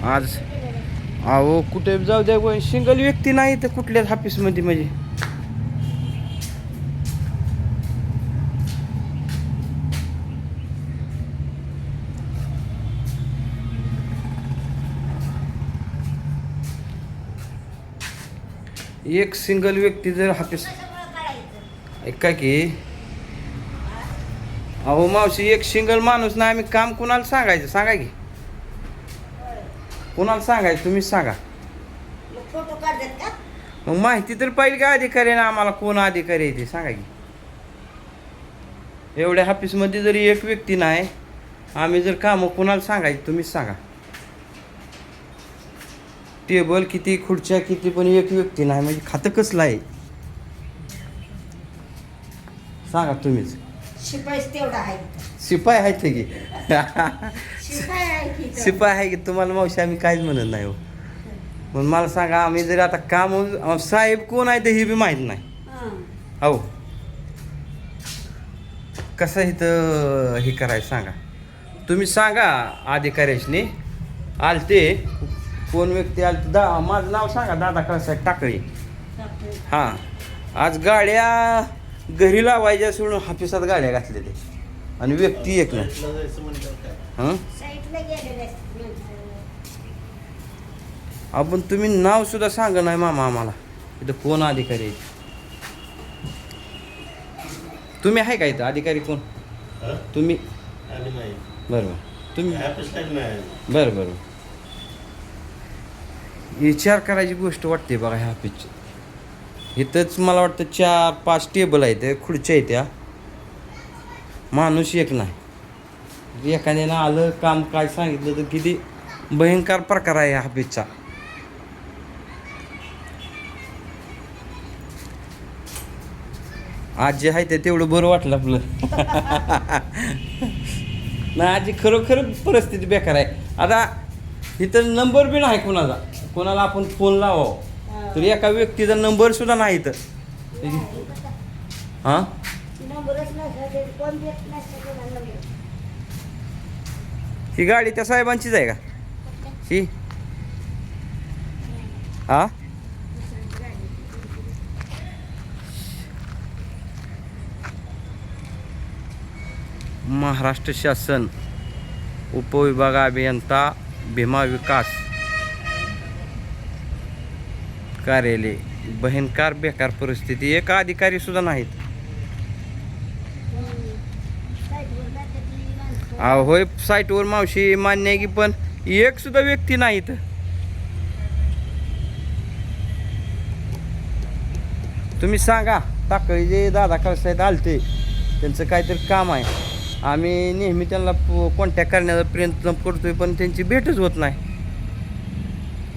आज अहो कुठे जाऊ द्या सिंगल व्यक्ती नाही तर कुठल्याच ऑफिसमध्ये म्हणजे एक सिंगल व्यक्ती जर ऑफिस ऐका की अहो मावशी एक सिंगल माणूस नाही आम्ही काम कुणाला सांगायचं सांगा की कुणाला सांगायचं तुम्हीच सांगा फोटो काढतात का? मग माहिती तर पाहिजे का अधिकारी ना आम्हाला कोण अधिकारी आहे ते सांगा की एवढ्या ऑफिसमध्ये जरी एक व्यक्ती नाही आम्ही जर कामं कुणाला सांगायचं तुम्हीच सांगा टेबल किती खुर्च्या किती पण एक व्यक्ती नाही म्हणजे खातं कसलं आहे सांगा तुम्हीच शिपाईच तेवढा आहे. शिपाई आहेत की शिपाई आहे की इथं. शिपाई आहे की तुम्हाला मावशी आम्ही काहीच म्हणत नाही हो पण मला सांगा आम्ही जरी आता काम साहेब कोण आहे ते हे बी माहीत नाही हं. हो कसं इथं हे करायचं सांगा तुम्ही सांगा अधिकाऱ्याशनी आलते कोण व्यक्ती आलते माझं नाव सांगा दादा कळसाहेब टाकळी हां आज गाड्या घरी लावायच्या सोडून ऑफिसात गाड्या घातल्या ते आणि व्यक्ती एक नाही हां साईटला गेलेले असतात माणसं. आपण तुम्ही नाव सुद्धा सांगा नाही मामा आम्हाला इथं कोण अधिकारी आहे तुम्ही आहे का इथं अधिकारी कोण तुम्ही बरं बरं तुम्ही बरं बरं विचार करायची गोष्ट वाटते बघा ह्या ऑफिसची इथंच मला वाटतं 4-5 टेबल आहेत खुर्च्या आहेत त्या माणूस एक नाही एखाद्यानं आलं काम काय सांगितलं तर किती भयंकर प्रकार आहे ह्या ऑफिसचा आज जे आहे ते तेवढं बरं वाटलं आपलं नाही आजी खरोखर परिस्थिती बेकार आहे आता इथं नंबर बी नाही कोणाला आपण फोन लावावं तर एका व्यक्तीचा नंबर सुद्धा नाही इथं हां नंबरच नसला कोण देत नसतं कोणाला नंबर. ही गाडी त्या साहेबांचीच आहे का ही हा महाराष्ट्र शासन उपविभाग अभियंता भीमा विकास कार्यालय भयंकर बेकार परिस्थिती एक अधिकारी सुद्धा नाहीत साईटवर जातात ती माणसं. होय साईटवर मावशी मान्य आहे की पण एक सुद्धा व्यक्ती नाहीत तुम्ही सांगा टाकळी जे दादा कळसाहेब आलते त्यांचं काहीतरी काम आहे आम्ही नेहमी त्यांना कॉन्टॅक्ट करण्याचा प्रयत्न करतोय पण त्यांची भेटच होत नाही